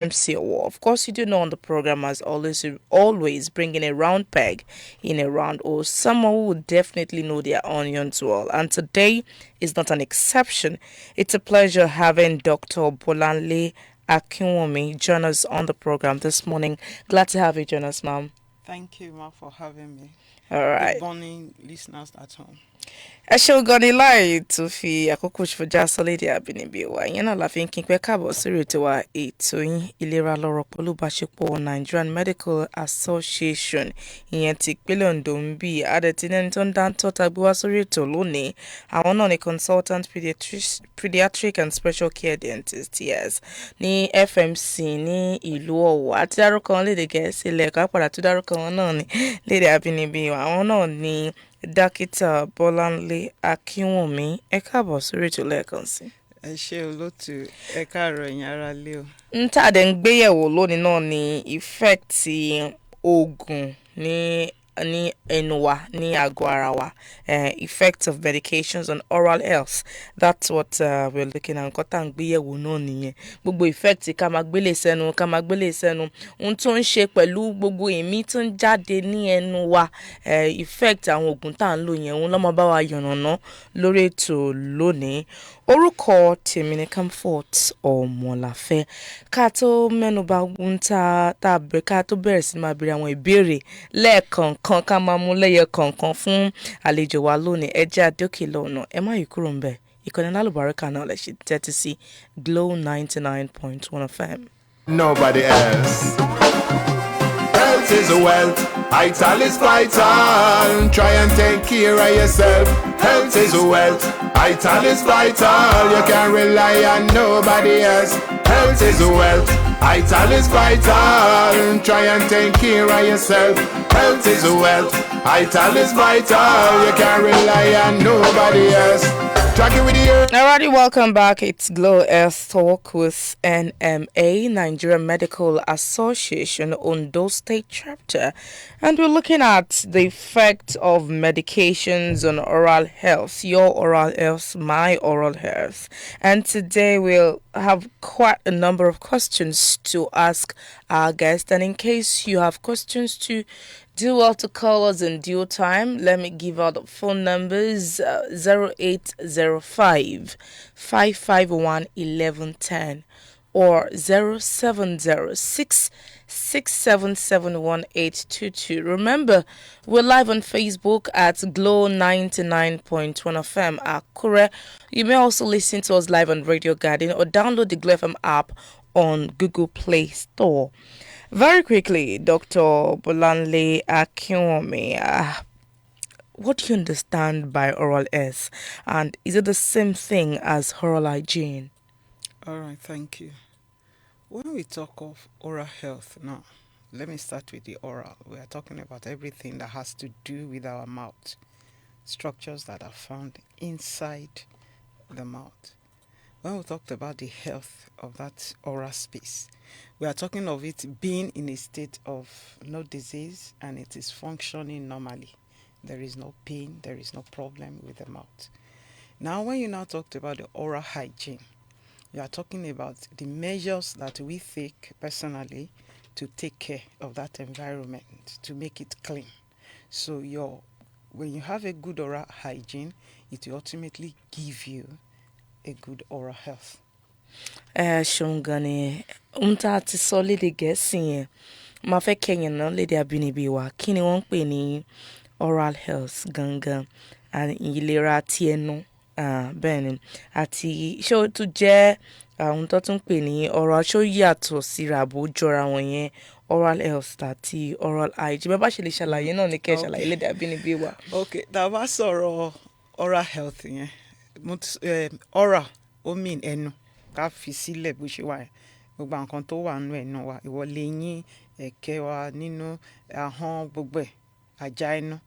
FMC Owo. Of course, you do know on the program as always bringing a round peg in a round hole. Someone who would definitely know their onions well. And today is not an exception. It's a pleasure having Dr. Bolanle Akinwumi join us on the program this morning. Glad to have you join us, ma'am. Thank you, Ma, for having me. All right. Good morning, listeners at home. ẹ ṣeun gan ni láì tún fi àkókò ṣòfòjá sọlédè àbínibí wa ìyẹn náà la fi ń kí n pẹ́ káàbọ̀ sórí ètò wa ètò yín ìlera lọ́rọ̀ pẹ̀lú ìbáṣepọ̀ Nigerian Medical Association ìyẹn ti ìpínlẹ̀ Ondo ń bí adẹ̀tí ẹni tó ń dáńtọ́ ta gbé wá sórí ètò lónìí àwọn náà ni consultant pediatric and special care dentist yes ní FMC ní ìlú Ọ̀wọ̀ àti dárúkọ wọn lédè Gẹ̀ẹ́sì lẹ́ẹ̀kan padà tó dárúkọ wọn náà ní lédè àbínibí wa àwọn náà ní Dókítà Bolanle Akinwumi ẹ káàbọ̀ sórí ètò lẹ́ẹ̀kan sí. Ẹ ṣé olóòtú, ẹ káàárọ̀ ẹ̀yin ará lé o. N tá a dẹ̀ ń gbéyẹ̀wò lónìí náà ni effect oògùn ní ẹnu wa ní àgọ́ ara wa effect of medications on oral health that's what we're looking at nǹkan tá à ń gbéyẹ̀wò náà nìyẹn gbogbo effect ká máa gbélé sẹ́nu ohun tó ń ṣe pẹ̀lú gbogbo èémí tó ń jáde ní ẹnu wa effect àwọn oògùn tá à ń lò yẹn òun lọ́mọ bá wa yànnàná lórí ètò lónìí orúkọ tèmi ni Comfort Ọmọláfẹ́ ká tó mẹ́nuba ohun ká tó bẹ̀rẹ̀ sí máa béèrè àwọn ìbéèrè lẹ́ẹ̀kọ̀ọ̀kan ká máa mú lẹ́yẹ kọ̀ọ̀kan fún àlejò wa lónìí ẹ jẹ́ àdókè lọ́nà ẹ má yí kúrò ńbẹ̀ ìkànnì lálùbáríkà náà lè ṣe tẹ́tí sí Glow 99.1 FM. Nobody else. Health is wealth, vital is vital. Try and take care of yourself. Health is wealth, vital is vital. You can't rely on nobody else. Health is wealth, vital is vital. Try and take care of yourself. Health is wealth, vital is vital. You can't rely on nobody else. Alrighty, welcome back. It's Glow Health Talk with NMA, Nigerian Medical Association, Ondo State Chapter. And we're looking at the effect of medications on oral health, your oral health, my oral health. And today we'll have quite a number of questions to ask our guest. And in case you have questions to do well to call us in due time. Let me give out the phone numbers 0805 551 1110 or 0706 6771822. Remember, we're live on Facebook at Glow 99.1 FM Akure. You may also listen to us live on Radio Garden or download the Glow FM app on Google Play Store. Very quickly, Dr. Bolanle Akinwumi, what do you understand by oral health? And is it the same thing as oral hygiene? All right, thank you. When we talk of oral health now, let me start with the oral. We are talking about everything that has to do with our mouth, structures that are found inside the mouth. When we talked about the health of that oral space, we are talking of it being in a state of no disease and it is functioning normally. There is no pain, there is no problem with the mouth. Now, when you now talked about the oral hygiene, you are talking about the measures that we take personally to take care of that environment, to make it clean. So when you have a good oral hygiene, it will ultimately give you a good oral health. Ṣeun gan ni tá a ti sọ lédè Gẹ̀ẹ́sì yẹn máa fẹ́ kẹ́yìn náà lédè abínibí wa kí ni wọ́n ń pè ní oral health gangan ìlera ti ẹnu bẹ́ẹ̀ ni àti ṣé ó tún jẹ́ àwọn tó tún pè ní oral ṣó yàtọ̀ síra bó jọra wọn yẹn oral health àti oral hygiene bá ṣe lè ṣàlàyé náà ní kẹ́ ṣàlàyé lédè abínibí wa. Ok, tá a bá sọ̀rọ̀ oral health yẹn oral ó mean ẹnu ká fi sílẹ̀ bó ṣe wà yẹn gbogbo nǹkan tó wà nínú ẹnu wa ìwọlé yín ẹ̀kẹ́ wa nínú ahọ́n gbogbo ẹ̀ àjà ẹnu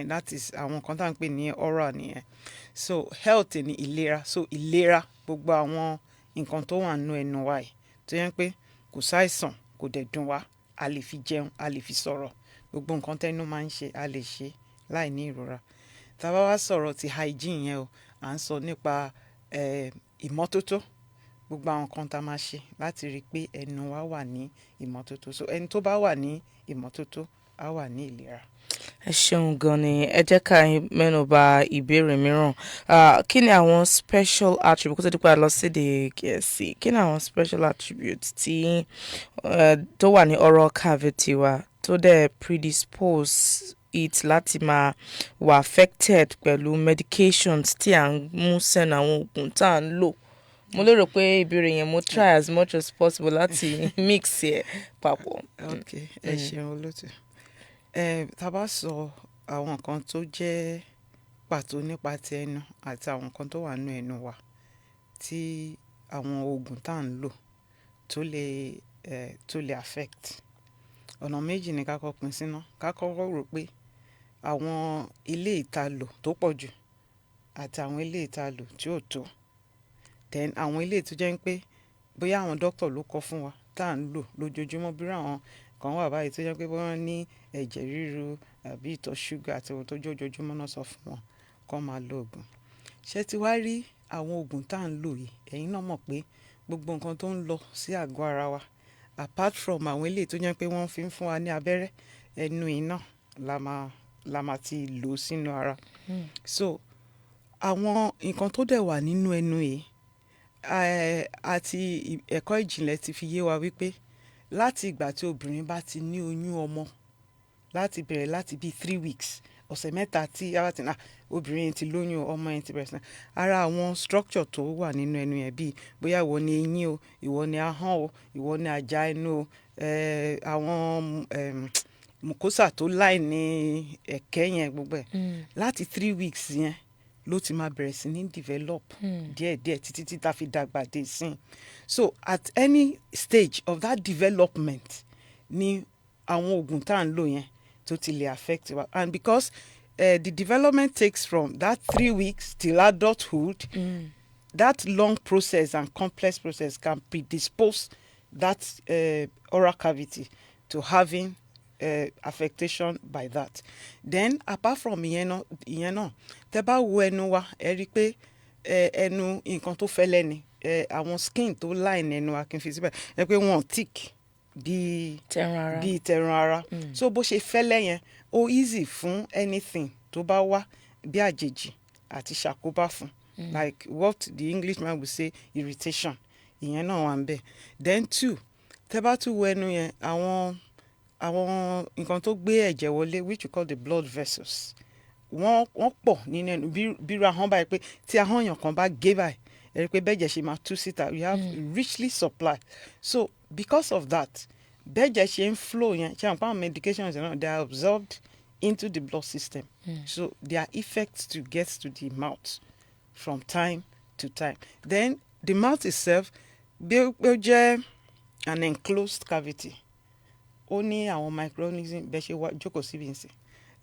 that is àwọn nǹkan tá à ń pè ní oral nìyẹn so health ni ìlera so ìlera gbogbo àwọn nǹkan tó wà nínú ẹnu wa yìí tó yẹn pé kò ṣàìsàn kò dẹ̀ dùn wá a lè fi jẹun a lè fi sọ̀rọ̀ gbogbo nǹkan tẹ́nu máa ń ṣe a lè ṣe láì ní ìrora tá a bá wá sọ̀rọ̀ ti hygiene yẹn o à ń sọ nípa ìmọ́tótó gbogbo àwọn kan tá a máa ṣe láti rí i pé ẹnu wa wà ní ìmọ́tótó. So ẹni tó bá wà ní ìmọ́tótó á wà ní ìlera. ẹ ṣeun gan ni. Ẹ jẹ́ ká mẹ́nuba ìbéèrè mìíràn. Kí ni àwọn special attributes kó tó di pé a lọ sédè Gẹ̀ẹ́sì, kí ni àwọn special attributes tí tó wà ní oral cavity wa tó dẹ̀ predispose it láti máa wà affected pẹ̀lú medications tí à ń mú sẹ́nu, àwọn oògùn tá à ń lò? Mo lérò pé ìbéèrè yẹn mo try as much as possible láti mix ẹ̀ papọ̀. Okay, ẹ ṣeun olóòtú. Tá a bá sọ àwọn nǹkan tó jẹ́ pàtó nípa ti ẹnu àti àwọn nǹkan tó wà nínú ẹnu wa tí àwọn oògùn tá à ń lò tó lè affect, ọ̀nà méjì ni ká kọ́kọ́ pín sínú. Ká kọ́kọ́ rò pé àwọn ilé ìtalò tó pọ̀ jù àti àwọn ilé ìtalò tí ò tó, then àwọn ilé tó jẹ́ pé bóyá àwọn dókítà ló kọ fún wa tá à ń lò lójoojúmọ́, bí àwọn kan wà báyìí tó jẹ́ pé wọ́n ní ẹ̀jẹ̀ ríru àbí ìtọ̀ ṣúgà àti ohun tó jẹ́ ojoojúmọ́ náà sọ fún wọn kó máa lo oògùn. Ṣé ti wá rí àwọn oògùn tá à ń lò yìí, ẹ̀yin náà mọ̀ pé gbogbo nǹkan tó ń lọ sí àgọ́ ara wa, apart from àwọn ilé tó jẹ́ pé wọ́n fi ń fún wa ní abẹ́rẹ́, ẹnu iná la máa ti lò sínú ara. So àwọn nǹkan tó dẹ̀ wà nínú ẹnu yìí, àti ẹ̀kọ́ ìjìnlẹ̀ ti fi yé wa wípé láti ìgbà tí obìnrin bá ti ní oyún ọmọ, láti bẹ̀rẹ̀ láti bíi 3 weeks, ọ̀sẹ̀ mẹ́ta tí ara ti obìnrin yẹn ti lóyún, ọmọ yẹn ti bẹ̀rẹ̀ sí ara àwọn structure tó wà nínú ẹnu yẹn, bíi bóyá ìwọ ni eyín o, ìwọ ni ahọ́n o, ìwọ ni àjà ẹnu o, àwọn mucosa tó láì ní ẹ̀kẹ́ yẹn gbogbo ẹ̀, láti 3 weeks yẹn ló ti máa bẹ̀rẹ̀ sí ní develop díẹ̀díẹ̀ títí tí ta fi dàgbà dé sí. So at any stage of that development ni àwọn oògùn tá à ń lò yẹn tó ti lè affect wa. And because the development takes from that 3 weeks till adulthood, that long process and complex process can predispose that oral cavity to having affectation by that. Then apart from ìyẹn náà, tẹ́ bá wo ẹnu wa, ẹ rí i pé ẹnu nǹkan tó fẹ́lẹ́ ni, àwọn skin tó line ẹnu wa kì í fi síbẹ̀, ẹ pé wọ́n thick bíi tẹran ara. So bó ṣe fẹ́lẹ́ yẹn, ó easy fún anything tó bá wá bí àjèjì àti ṣàkóbá fún, like what the Englishman would say irritation, ìyẹn náà wà ń bẹ̀. Then two, tẹ́ bá tún wo ẹnu yẹn, àwọn nǹkan tó gbé ẹ̀jẹ̀ wọlé, which we call the blood vessels, wọ́n pọ̀ nínú ẹnu, bírú ahọ́n báyìí, pé tí ahọ́n yàn kan bá gé báyìí, ẹ rí i pé bẹ́jẹ̀ ṣe máa tú síta, we have richly supply. So because of that, bẹ́jẹ̀ ṣe ń flow yẹn, ṣe àwọn medications náà, they are absorbed into the blood system. So their effects to get to the mouth from time to time. Then the mouth itself, bí ó jẹ́ an enclosed cavity, ó ní àwọn microorganism, bẹ́ẹ̀ ṣe wá jókòó síbi ìsìn,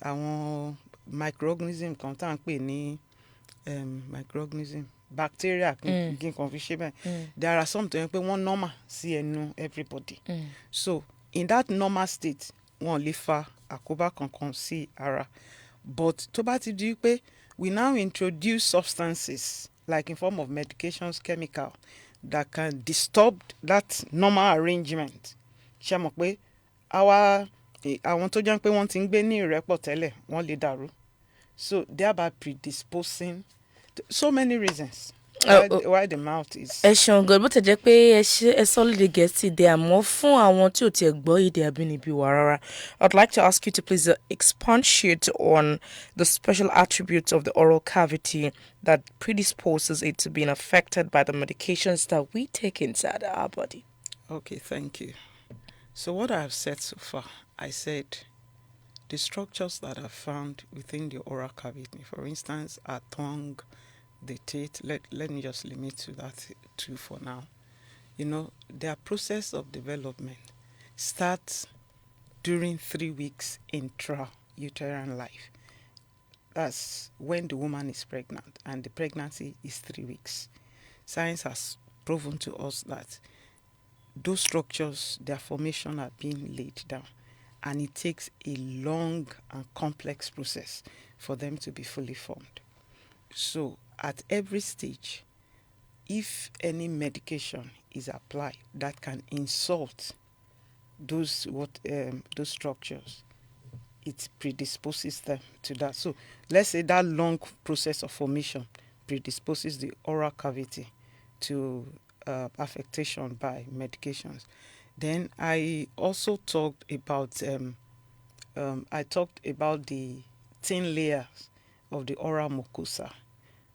àwọn microorganism kan tá à ń pè ní microorganism, bacteria kí n kàn fi ṣe bẹ́ẹ̀. There are some tó yẹ pé wọ́n normal sí ẹnu everybody. So in that normal state, wọn lè fa àkóbá kankan sí ara. But tó bá ti di pé we now introduce substances like in form of medications, chemical, that can disturb that normal arrangement. Ṣé mọ̀ pé àwọn tó jẹ́ pé wọ́n ti ń gbé ní ìrẹ́pọ̀ tẹ́lẹ̀, wọ́n lè dàrú. So thereby predisposing to so many reasons why the mouth is. Ẹ ṣeun gan, bó tẹ̀ jẹ́ pé ẹ sọ lédè Gẹ̀ẹ́sì dé, àmọ́ fún àwọn tí ò tiẹ̀ gbọ́ èdè abínibí wa rárá, I'd like to ask you to please expatiate on the special attributes of the oral cavity that predisposes it to being affected by the medications that we take inside our body. Okay, thank you. So what I have said so far, I said the structures that are found within the oral cavity, for instance, our tongue, the teeth, let me just limit to that two for now. You know, their process of development starts during 3 weeks intrauterine life. That's when the woman is pregnant, and the pregnancy is 3 weeks. Science has proven to us that those structures, their formation are being laid down, and it takes a long and complex process for them to be fully formed. So at every stage, if any medication is applied that can insult those structures, it predisposes them to that. So let's say that long process of formation predisposes the oral cavity to affectation by medications. Then I also talked about the thin layers of the oral mucosa.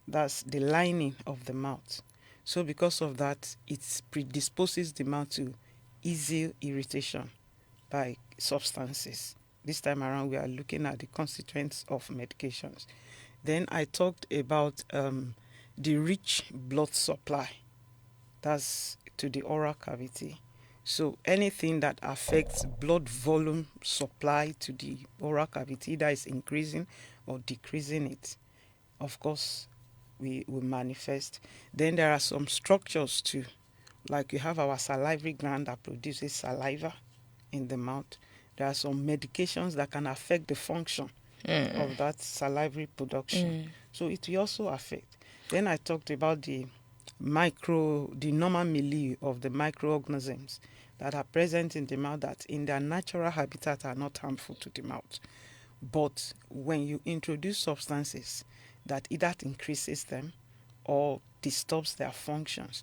That's the lining of the mouth. So because of that, it predisposes the mouth to easy irritation by substances. This time around, we are looking at the constituents of medications. Then I talked about the rich blood supply. That's to the oral cavity. So anything that affects blood volume supply to the oral cavity, that is increasing or decreasing it, of course, we will manifest. Then there are some structures too, like you have our salivary gland that produces saliva in the mouth. There are some medications that can affect the function of that salivary production. So it will also affect. Then I talked about the normal milieu of the microorganisms that are present in the mouth that in their natural habitat are not harmful to the mouth. But when you introduce substances that either increases them or disturbs their functions,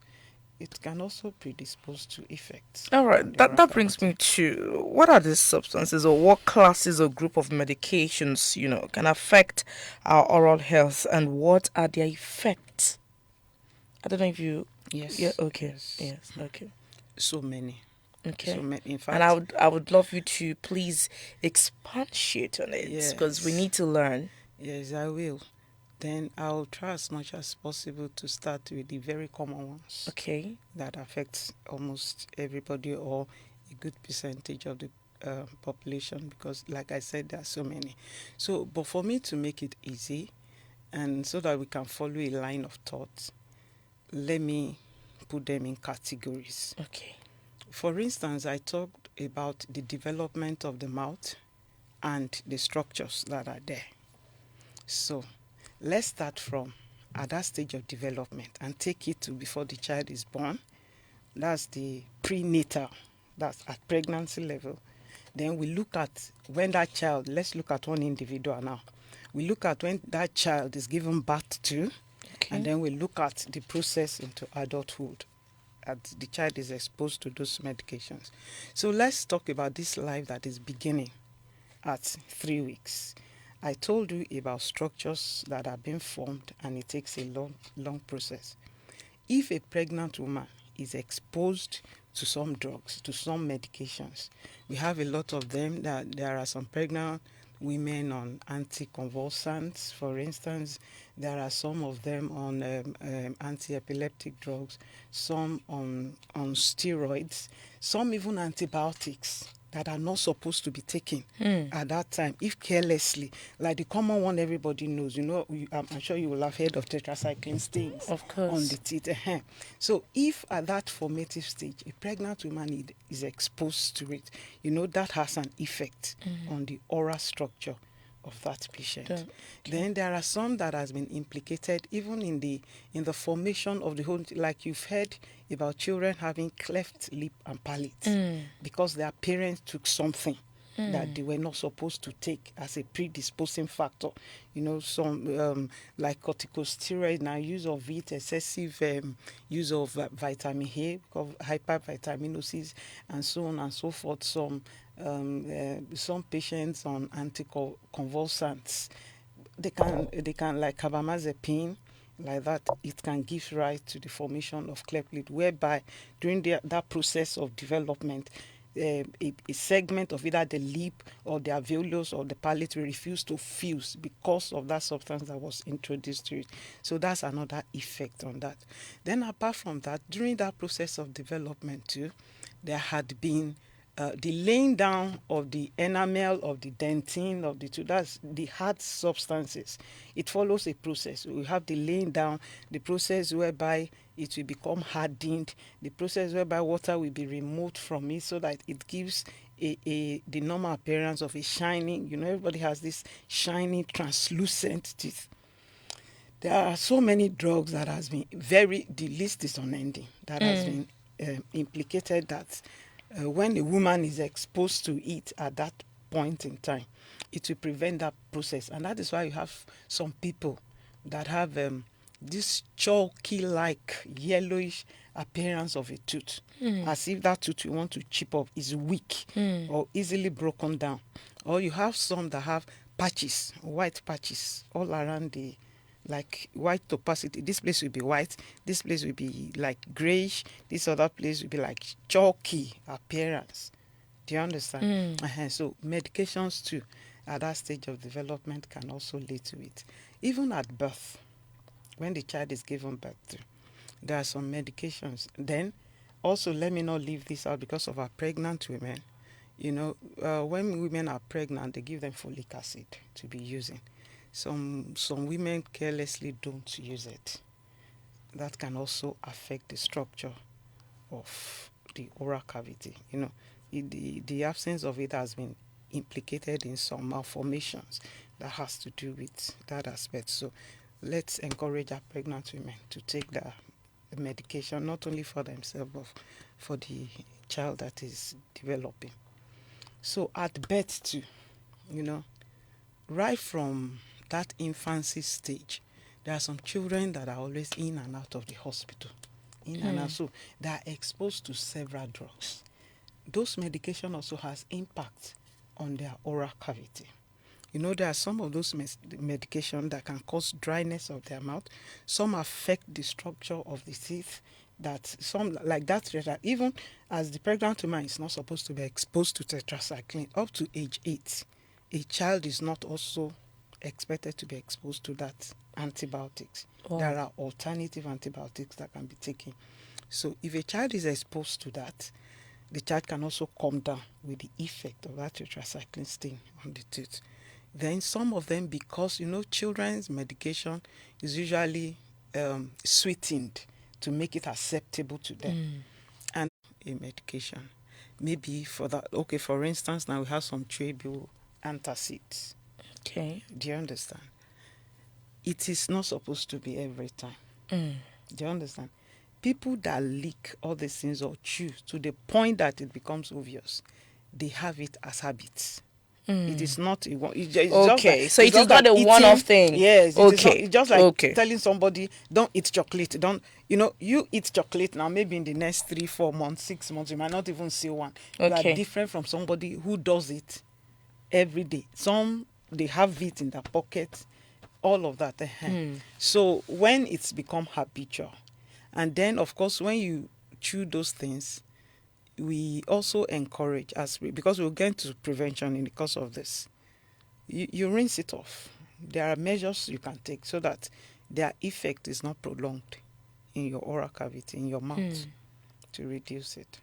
it can also predispose to effects. All right, that brings me to what are these substances or what classes or group of medications, can affect our oral health and what are their effects? I don't know if you... Yes. Yeah, okay. Yes, okay. So many. Okay. So many. In fact, and I would love you to please expatiate on it because we need to learn. Yes, I will. Then I'll try as much as possible to start with the very common ones. Okay. That affects almost everybody or a good percentage of the population because, like I said, there are so many. So, but for me to make it easy and so that we can follow a line of thought, let me put them in categories. Okay. For instance, I talked about the development of the mouth and the structures that are there. So let's start from at that stage of development and take it to before the child is born. That's the prenatal, that's at pregnancy level. Then we look at when that child, let's look at one individual now. We look at when that child is given birth to, and then we look at the process into adulthood. As the child is exposed to those medications. So let's talk about this life that is beginning at 3 weeks. I told you about structures that are being formed and it takes a long process. If a pregnant woman is exposed to some drugs, to some medications, we have a lot of them. That there are some pregnant women on anticonvulsants, for instance. There are some of them on anti-epileptic drugs, some on steroids, some even antibiotics that are not supposed to be taken at that time, if carelessly. Like the common one everybody knows, I'm sure you will have heard of tetracycline stains on the teeth. So if at that formative stage, a pregnant woman is exposed to it, that has an effect on the oral structure of that patient. Okay. Then there are some that has been implicated even in the formation of the whole, like you've heard about children having cleft lip and palate because their parents took something that they were not supposed to take as a predisposing factor. Some like corticosteroid, now use of it, excessive use of vitamin A, hypervitaminosis, and so on and so forth. Some patients on anticonvulsants, they can like carbamazepine, like that, it can give rise to the formation of cleft lip, whereby during that process of development, a segment of either the lip or the alveolus or the palate will refuse to fuse because of that substance that was introduced to it. So that's another effect on that. Then apart from that, during that process of development too, there had been the laying down of the enamel of the dentine of the tooth, that's the hard substances. It follows a process. We have the laying down, the process whereby it will become hardened, the process whereby water will be removed from it so that it gives the normal appearance of a shining, everybody has this shiny, translucent teeth. There are so many drugs that has been the list is unending, that has been implicated that when a woman is exposed to it at that point in time, it will prevent that process. And that is why you have some people that have this chalky-like yellowish appearance of a tooth, as if that tooth you want to chip off is weak or easily broken down. Or you have some that have patches, white patches all around the, like white opacity. This place will be white, this place will be like grayish, this other place will be like chalky appearance. Do you understand? So medications too at that stage of development can also lead to it. Even at birth, when the child is given birth to, there are some medications. Then also, let me not leave this out because of our pregnant women. You know, when women are pregnant, they give them folic acid to be using. Some women carelessly don't use it. That can also affect the structure of the oral cavity. You know, the absence of it has been implicated in some malformations that has to do with that aspect. So let's encourage our pregnant women to take the medication, not only for themselves, but for the child that is developing. So at birth too, you know, right from that infancy stage, there are some children that are always in and out of the hospital. And out. So they are exposed to several drugs. Those medication also has impact on their oral cavity. You know, there are some of those medication that can cause dryness of their mouth. Some affect the structure of the teeth. That some, like that, even as the pregnant woman is not supposed to be exposed to tetracycline up to age 8, a child is not also expected to be exposed to that antibiotics. Oh. There are alternative antibiotics that can be taken. So if a child is exposed to that, the child can also come down with the effect of that tetracycline stain on the tooth. Then some of them, because, you know, children's medication is usually sweetened to make it acceptable to them. And a medication, maybe for that, okay, for instance, now we have some chewable antacids. Okay. Do you understand? It is not supposed to be every time. Do you understand? People that lick all these things or chew to the point that it becomes obvious, they have it as habits. It is not a one. Okay, so it is not a one-off thing. Yes. Okay. It's just like telling somebody, don't eat chocolate. Don't, you know, you eat chocolate now, maybe in the next 3, 4 months, 6 months, you might not even see one. Okay. You are different from somebody who does it every day. Some, they have it in their pocket, all of that. So when it's become habitual, and then, of course, when you chew those things, we also encourage, because we'll get into prevention in the course of this, you rinse it off. There are measures you can take so that their effect is not prolonged in your oral cavity, in your mouth, to reduce it.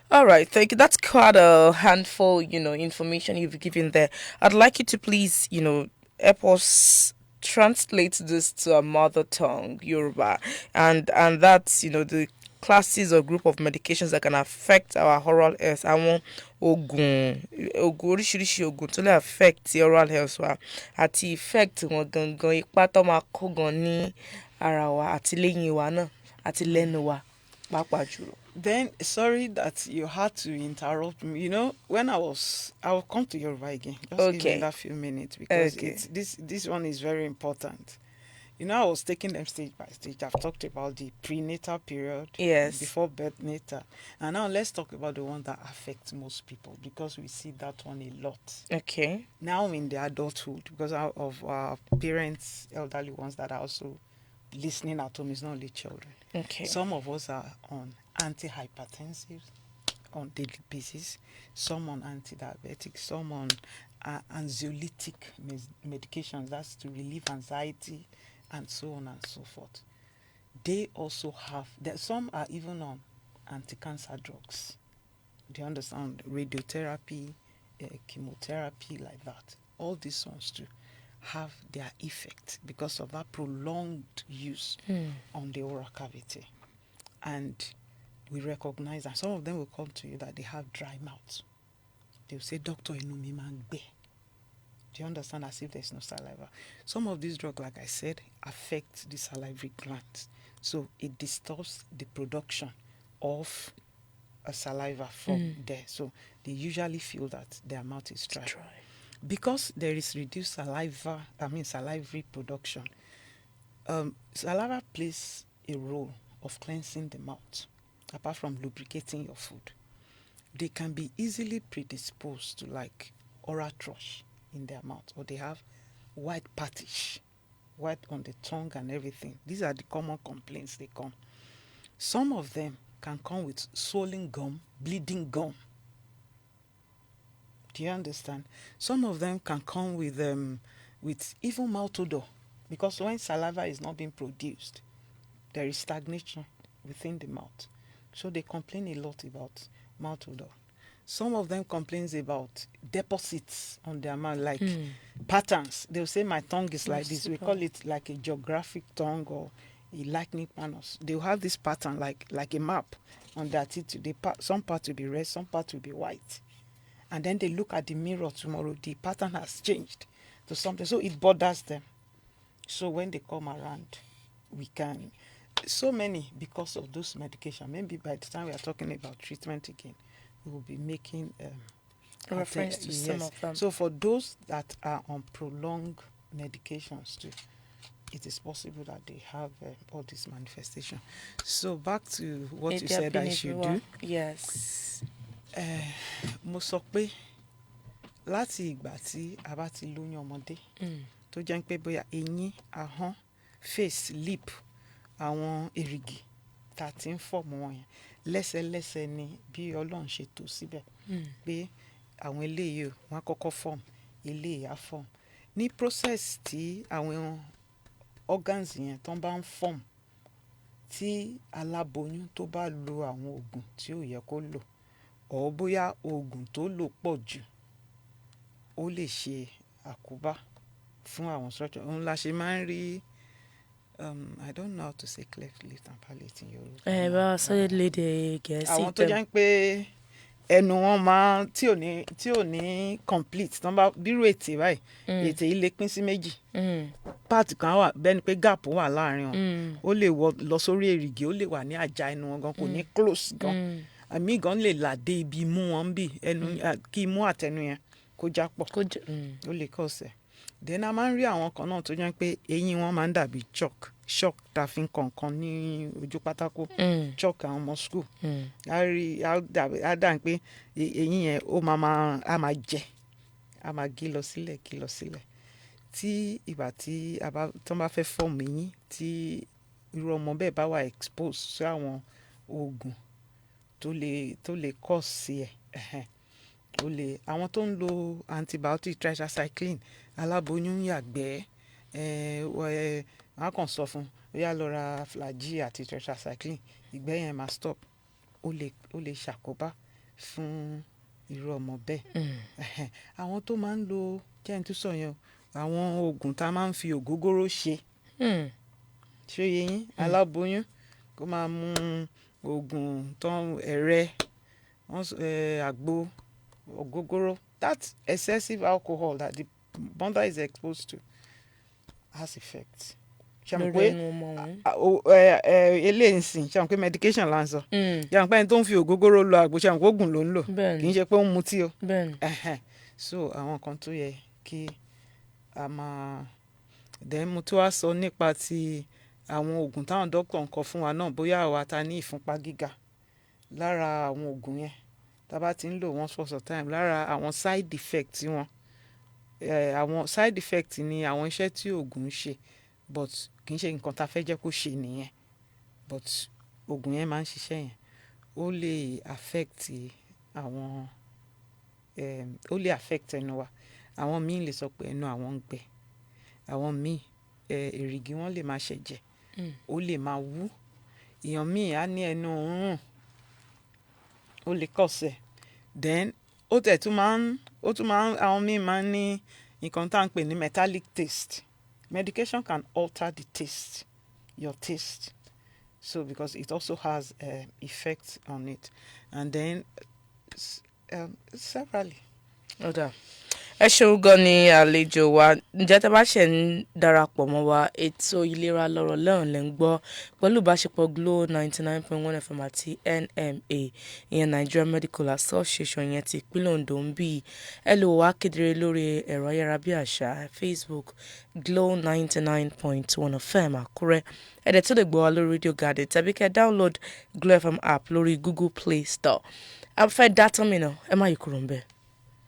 All right, thank you. That's quite a handful, you know, information you've given there. I'd like you to please, you know, help us translate this to our mother tongue, Yoruba, and that's, you know, the classes or group of medications that can affect our oral health. Àwọn oògùn oríṣiríṣi oògùn tó lè affect the oral health wa àti effect wọn gangan, ipa tó máa kó gan ní ara wa àti lẹ́yìn wa náà àti lẹ́nu wa pàápàá jùlọ. Then, sorry that you had to interrupt me. You know, when I will come to Yoruba again. Just give me that few minutes, because this one is very important. You know, I was taking them stage by stage. I've talked about the prenatal period, yes, before birth, natal. And now let's talk about the one that affects most people, because we see that one a lot. Okay. Now in the adulthood, because of our parents, elderly ones that are also listening at home, is not only children. Okay. Some of us are on antihypertensives on daily basis, some on antidiabetic, some on anxiolytic medications, that's to relieve anxiety, and so on and so forth. They also have, some are even on anti-cancer drugs. Do you understand? Radiotherapy, chemotherapy, like that. All these ones too have their effect because of that prolonged use on the oral cavity. And we recognize that some of them will come to you that they have dry mouth. They'll say, Doctor, inú mi máa ń gbẹ. Do you understand? As if there's no saliva. Some of these drugs, like I said, affect the salivary glands. So it disturbs the production of a saliva from there. So they usually feel that their mouth is dry. Because there is reduced salivary production, saliva plays a role of cleansing the mouth, apart from lubricating your food. They can be easily predisposed to like oral thrush in their mouth, or they have white patch, white on the tongue and everything. These are the common complaints they come. Some of them can come with swollen gum, bleeding gum. Do you understand? Some of them can come with even mouth odor, because when saliva is not being produced, there is stagnation within the mouth. So they complain a lot about mouth odor. Some of them complains about deposits on their mouth, like patterns. They'll say my tongue is like this. We call it like a geographic tongue or a lightning panels. They'll have this pattern like a map on their teeth. Some part will be red, some part will be white. And then they look at the mirror tomorrow, the pattern has changed to something. So it bothers them. So when they come around, we can... So many, because of those medication, maybe by the time we are talking about treatment again, we will be making a reference to some of them. So for those that are on prolonged medications too, it is possible that they have all this manifestation. So back to what you said I should do. Yes. Mo sọ pé láti ìgbà tí a bá ti lóyún ọmọdé tó jẹ́ pé bóyá eyín, ahọ́n, face, lip, àwọn èrìgì tá ti ń fọ́ọ̀mù wọn yẹn lẹ́sẹ̀lẹ́sẹ̀ ni bí Ọlọ́run ṣe tò síbẹ̀ pé àwọn eléyìí wọ́n á kọ́kọ́ fọ́ọ̀mù, eléyìí á fọ́ọ̀mù. Ní process tí àwọn organs yẹn tó bá ń fọ́ọ̀mù, tí aláboyún tó bá lo àwọn oògùn tí ò yẹ kó lò, or bóyá oògùn tó lò pọ̀ jù, ó lè ṣe àkóbá fún àwọn structure. Òun la ṣe máa ń rí I don't know how to say cleft lip and palate in Yorùbá. Well, solidly the Gẹ̀ẹ́sì. Àwọn tó jẹ́ pé ẹnu wọn máa tí ò ní complete tán bá bírò ètè báyìí, ètè yìí lè pín sí méjì. Part kan wà bẹ́ẹ̀ ni pé gap wà láàrin wọn. Ó lè lọ sórí èrìgì, ó lè wà ní àjà ẹnu wọn gan, kò ní close gan. Àmì gan lè làdé ibi imú wọn bí ẹnu kí imú àtẹnu yẹn kó jápọ̀. Ó lè cause ẹ̀. Then a máa ń rí àwọn kan náà tó jẹ́ pé eyín wọn máa ń dàbí chalk tá fi ń kọ̀ọ̀kan ní ojú pátákó, chalk àwọn ọmọ school. Á dà pé eyín yẹn á máa jẹ, á máa gé lọ sílẹ̀. Tí ìgbà tí tán bá fẹ́ fọ́ọ̀mù eyín, tí irú ọmọ bẹ́ẹ̀ bá wà expose sí àwọn oògùn tó lè cause ẹ̀, àwọn tó ń lo antibiotic tetracycline, aláboyún yàgbẹ́, wọ́n á kàn sọ fún ó yá lọ ra Flagyl àti tetracycline, ìgbẹ́ yẹn máa stop. Ó lè ṣàkóbá fún irú ọmọ bẹ́ẹ̀. Àwọn tó máa ń lo jẹ́ntúsọ yẹn, àwọn oògùn tá a máa ń fi ògógóró ṣe yín, aláboyún kó máa mú oògùn tán àgbo ògógóró. That excessive alcohol that the mother is exposed to has effects. Eléyìí sìn ṣe àwọn pé medication là ń sọ. Ṣe àwọn pé ẹni tó ń fi ògógóró lo àgbo ṣe àwọn oògùn ló ń lò, kì í ṣe pé ó ń mutí o. So àwọn kan tó yẹ kí a máa... Then mo tún wá sọ nípa ti àwọn oògùn táwọn dókítà ń kọ fún wa náà, bóyá àwa ta ní ìfúnpá gíga. Lára àwọn oògùn yẹn tá bá ti ń lò once for some time, lára àwọn side effects wọn, àwọn side effects ni àwọn iṣẹ́ tí oògùn ń ṣe, but kì í ṣe nǹkan tá fẹ́ jẹ́ kó ṣe nìyẹn, but oògùn yẹn máa ń ṣiṣẹ́ yẹn. Ó lè affect ẹnu wa. Àwọn míì lè sọ pé ẹnu àwọn ń gbẹ, àwọn míì èrìgì wọn lè máa ṣẹ̀jẹ̀, ó lè máa wú. Èèyàn míì á ní ẹnu rùn, ó lè cause ẹ̀. Then àwọn míì máa ń ní nǹkan tá à ń pè ní metallic taste. Medication can alter the taste, your taste. So because it also has effect on it. And then severally. ẹ ṣeun gan ni àlejò wa ǹjẹ́ tẹ́ bá ṣe ń darapọ̀ mọ́ wa ètò ìlera lọ́rọ̀ lẹ́hìn lẹ́ ń gbọ́ pẹ̀lú ìbáṣepọ̀ Glo 99.1 FM àti NMA ìyẹn Nigerian Medical Association ìyẹn ti ìpínlẹ̀ Ondo ń bí ẹ lè wá kedere lórí ẹ̀rọ ayárabíàṣá Facebook Glo 99.1 FM Àkúrẹ́ ẹ̀dẹ̀ tó lè gbọ́ wa lórí Radio Garden tàbí kẹ́ download Glo FM app lórí Google Play Store a fẹ́ dátọ́ mi náà ẹ má yí kúrò ń bẹ̀.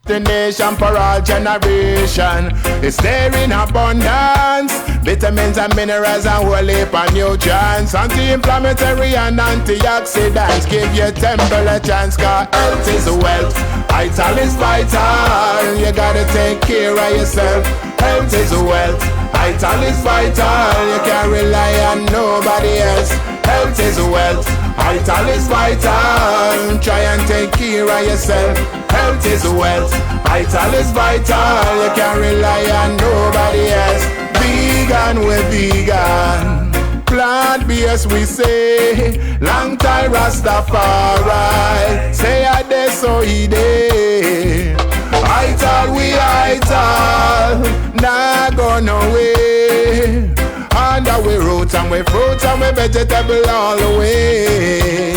The nation for all generation is there in abundance. Vitamins and minerals and whole heap of nutrients. Anti-inflammatory and antioxidants. Give your temple a chance, cause health is wealth. Vital is vital. You gotta take care of yourself. Health is wealth. Vital is vital. You can't rely on nobody else. Health is wealth. Vital is vital. Try and take care of yourself. Health is wealth. Vital is vital. You can't rely on nobody else. Vegan, we're vegan. Plant-based, we say. Long time Rastafari. Say I dey so he dey. Vital, we vital. Nah go no way. Under we roots and we fruits and we vegetable all the way.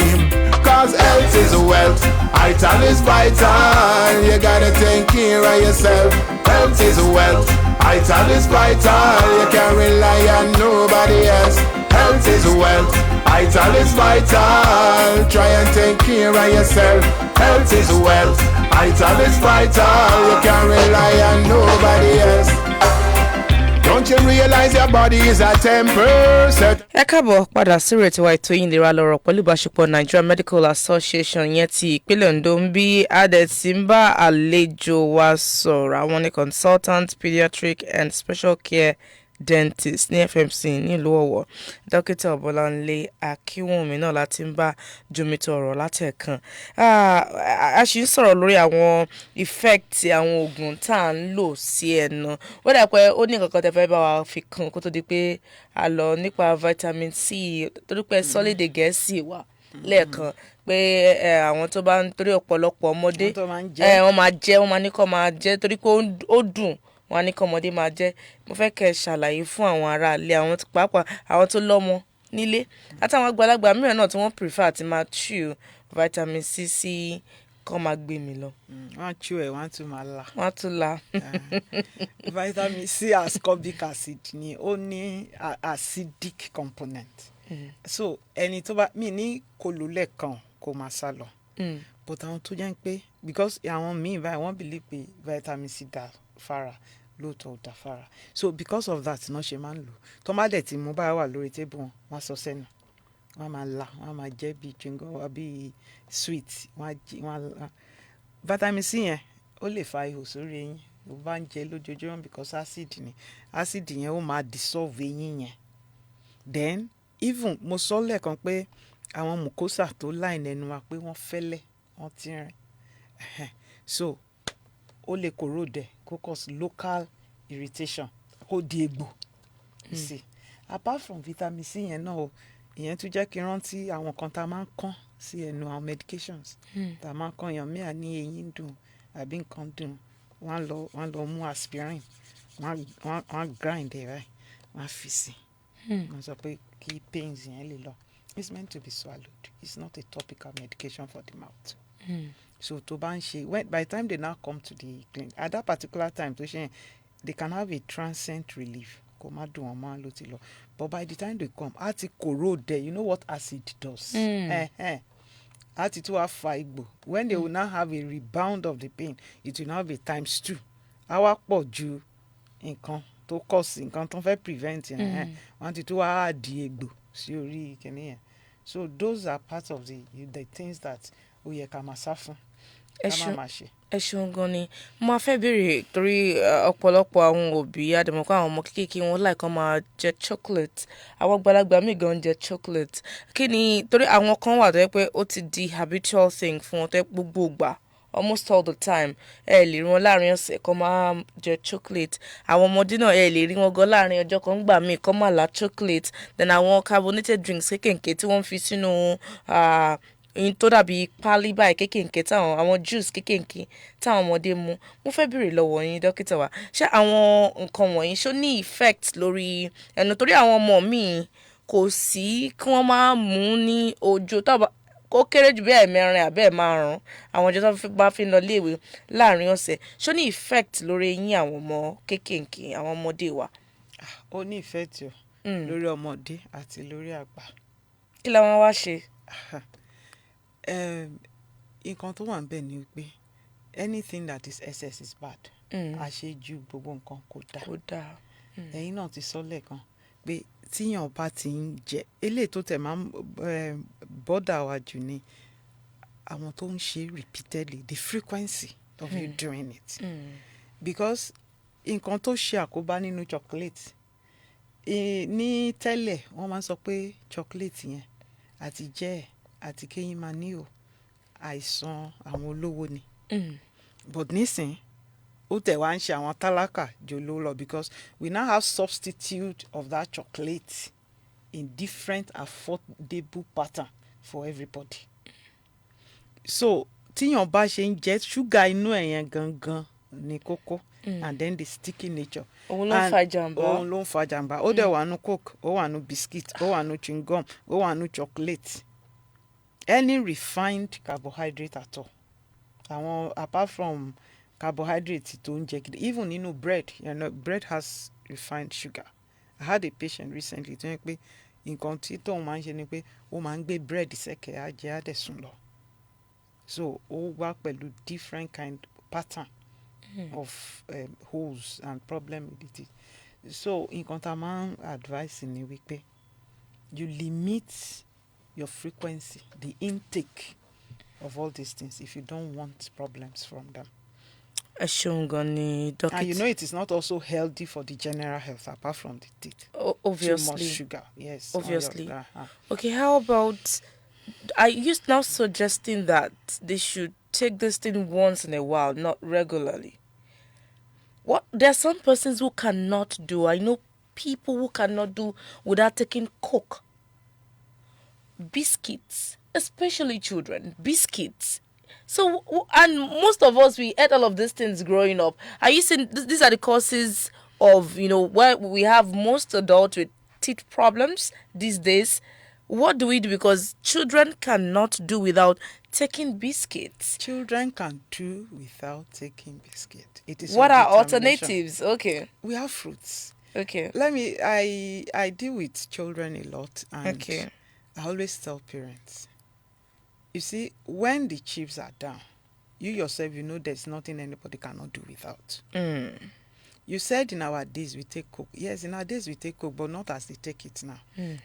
Cause health is wealth, vital is vital. You gotta take care of yourself. Health is wealth, vital is vital. You can't rely on nobody else. Health is wealth, vital is vital. Try and take care of yourself. Health is wealth, vital is vital. You can't rely on nobody else. Don't you realize your body is a temple? Ẹ káàbọ̀ padà sí ètò wa ètò ìlera lọ́rọ̀ pẹ̀lú ìbáṣepọ̀ Nigerian Medical Association yẹn ti ìpínlẹ̀ Ondo ń bí adẹ̀tí ń bá àlejò wa sọ̀rọ̀ àwọn ní consultant pediatric and special care dentist ní FMC nílùú Ọ̀wọ̀ dókítà Ọbọ́láńlé Akínwùmí náà láti ń bá jomitoro ọ̀rọ̀ látẹ̀kan a sì ń sọ̀rọ̀ lórí àwọn effect àwọn oògùn tá à ń lò sí ẹnu ó dà pé ó ní nǹkan kan tẹ́ fẹ́ bá wa fi kún kó tó di pé a lọ nípa vitamin C torí pé sọ́lédè Gẹ̀ẹ́sì wà lẹ́ẹ̀kan pé àwọn tó bá ń torí ọ̀pọ̀lọpọ̀ ọmọdé wọ́n máa jẹ wọ́n máa ní kó máa jẹ torí pé ó dùn wọ́n á ní kọ́mọdé máa jẹ́ mo fẹ́ kẹ́ ṣàlàyé fún àwọn ará ilé àwọn pàápàá àwọn tó lọ́mọ nílé àtàwọn àgbàlagbà mìíràn náà tí wọ́n prefer àti máa chew vitamin C sí kọ́ máa gbé mi lọ. Wọ́n chew ẹ̀ wọ́n tún máa la. Wọ́n tún la. Vitamin C ascorbic acid ni ó ní acidic component. So ẹni tó bá mi ní kò lò lẹ́ẹ̀kan kó máa sá lọ. But àwọn tó jẹ́ pé because àwọn míì báyìí wọ́n believe pé vitamin C dá fara lóòótọ́ ò dá fara so because of that náà ṣe máa ń lò tó má dẹ̀ tí mo bá wà lórí tébù wọn sọ sẹ́nu wọn máa la wọn máa jẹ́ bíi chewing-gum bíi sweet wọn vitamin C yẹn ó lè fa ihò sórí eyín ló bá ń jẹ lójoojúmọ́ because acid yẹn ó máa dissolve eyín yẹn then even mo sọ lẹ́ẹ̀kan pé àwọn mucosa tó line ẹnu wa pé wọ́n fẹ́lẹ́ wọ́n ti rìn so ó lè corrode kó cause local irritation kó di egbò sí apart from vitamin C yẹn náà ìyẹn tún jẹ́ kí rántí àwọn kan tá a máa ń kán sí ẹnu àwọn medications tá a máa ń kán yàn mí à ní eyín dùn àbí nǹkan dùn wọ́n lọ mú aspirin wọ́n grind ẹ̀ right wọ́n fi sí wọ́n sọ pé kí pains yẹn lè lọ it's meant to be swallowed it's not a topical medication for the mouth. So to bá ń ṣe by the time they now come to the clinic at that particular time tó ṣe they can have a transient relief kò má dùn wọn máa ló ti lọ but by the time they come á ti corrode there you know what acid does á ti tún wá fa igbó when they will now have a rebound of the pain it will now be times 2 á wá pọ̀ ju nǹkan tó cause nǹkan tó fẹ́ prevent yẹn wọ́n ti tún wá di egbò sí orí kìnìún yẹn so those are part of the things that ó yẹ ká máa sá fún ká máa ṣe. Ẹ ṣeun gan ni mo fẹ́ béèrè torí ọ̀pọ̀lọpọ̀ àwọn òbí àdèmọ̀kọ́ àwọn ọmọ kéékèèké wọn láì kàn máa jẹ chocolate àwọn àgbàlagbà míì gan jẹ chocolate kí ni torí àwọn kan wà tó yẹ pé ó ti di habitual thing fún wọn tó yẹ gbogbo ìgbà almost all the time ẹ lè rí wọn láàrin ọ̀sẹ̀ kan máa jẹ chocolate àwọn ọmọdé náà ẹ lè rí wọn gan láàrin ọjọ́ kan gbà míì kan máa la chocolate then àwọn carbonated drinks kékèké tí wọ́n fi sínú in tó dàbí pálí báyìí kékèké táwọn àwọn juice kékèké táwọn ọmọdé mu. Mo fẹ́ béèrè lọ́wọ́ yín dókítà wa, ṣé àwọn nǹkan wọ̀nyí ṣó ní effect lórí ẹnu? Torí àwọn ọmọ mi kò sí kí wọ́n máa mú ní ojo tó kó kéré jù bí ẹ̀mẹrin àbí ẹ̀márùn-ún àwọn ọjọ́ tó bá fi ń lọ léèwé láàrin ọ̀sẹ̀. Ṣó ní effect lórí eyín àwọn ọmọ kékèké, àwọn ọmọdé wa? Ó ní effect o lórí ọmọdé àti lórí àgbà. Kí la máa wá ṣe? Nǹkan tó wà níbẹ̀ ni pé anything that is excess is bad. Àṣejù gbogbo nǹkan kò dáa. Kò dáa. Ẹ̀yin náà ti sọ lẹ́ẹ̀kan pé tíyàn bá ti ń jẹ eléyìí tó tẹ̀ máa ń bọ́dà wa jù ni àwọn tó ń ṣe repeatedly, the frequency of you doing it. Because nǹkan tó ṣe àkóbá nínú chocolate ní tẹ́lẹ̀ wọ́n máa ń sọ pé chocolate yẹn àti jẹ́ àti kéyìn máa ní o àìsàn àwọn olówó ni. But nísìn ó tẹ̀ wá ń ṣe àwọn tálákà jòló lọ because we now have substitute of that chocolate in different affordable pattern for everybody. So tíyàn bá ṣe ń jẹ ṣúgà inú ẹ̀ yẹn gangan ní kókó. And then the sticky nature. Òun ló ń fa jàmbá. Òun ló ń fa jàmbá. Ó dẹ̀ wà nú coke, ó wà nú biscuit, ó wà nú chewing gum, ó wà nú chocolate. Any refined carbohydrate at all. Àwọn apart from carbohydrate tó ń jẹ gidi, even nínú bread, you know, bread has refined sugar. I had a patient recently tó yẹ pé nǹkan tí tóun máa ń ṣe ni pé ó máa ń gbé bread sẹ́kẹ̀ẹ́ á jẹ á dẹ̀ sùn lọ. So ó wá pẹ̀lú different kind pattern of holes and problem with it. So nǹkan tá a máa ń advice ni wípé you limit your frequency, the intake of all these things if you don't want problems from them. Ẹ ṣeun gan ni dókítà. And you know it is not also healthy for the general health apart from the teeth. Obviously. Too much sugar, yes. Obviously. Okay, how about, are you now suggesting that they should take this thing once in a while, not regularly? What, there are some persons who cannot do. I know people who cannot do without taking Coke, biscuits, especially children, biscuits. So, and most of us, we ate all of these things growing up. Are you saying these are the causes of, you know, where we have most adults with teeth problems these days? What do we do? Because children cannot do without taking biscuits. Children can do without taking biscuit. It is what are alternatives? Okay. We have fruits. Okay. I deal with children a lot, and okay. I always tell parents, you see, when the chips are down, you yourself, you know there's nothing anybody cannot do without. You said in our days we take Coke. Yes, in our days we take Coke, but not as they take it now.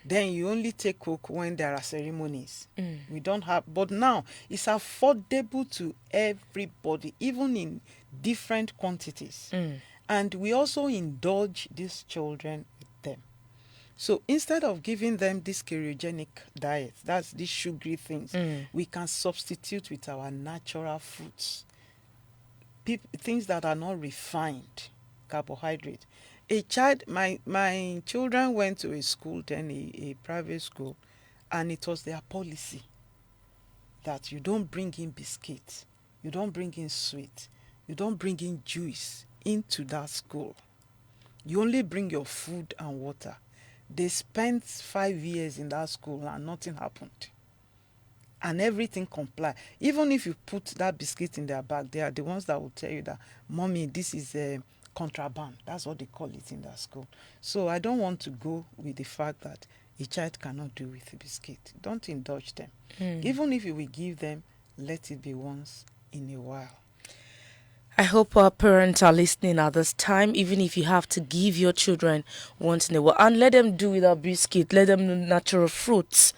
Then you only take Coke when there are ceremonies. We don't have, but now it's affordable to everybody, even in different quantities. And we also indulge these children with them. So instead of giving them this ketogenic diet, that's these sugary things, we can substitute with our natural foods. Things that are not refined. Carbohydrate. A child, my children went to a school, then a private school, and it was their policy that you don't bring in biscuits, you don't bring in sweet, you don't bring in juice into that school. You only bring your food and water. They spent 5 years in that school and nothing happened. And everything comply. Even if you put that biscuit in their bag, they are the ones that will tell you that, Mommy, this is a contraband. That's what they call it in that school. So I don't want to go with the fact that a child cannot do with a biscuit. Don't indulge them. Even if you will give them, let it be once in a while. I hope our parents are listening at this time, even if you have to give your children once in a while. And let them do without biscuit. Let them know natural fruits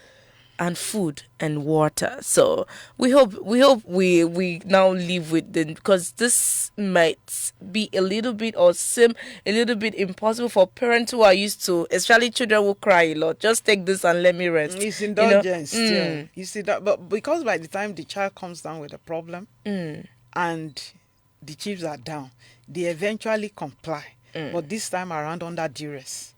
and food and water. So we hope we now live with them, because this might be a little bit or seem a little bit impossible for parents who are used to, especially children who cry a lot. Just take this and let me rest. It's indulgence. You see that, but because by the time the child comes down with a problem and the chips are down, they eventually comply. But this time around under duress.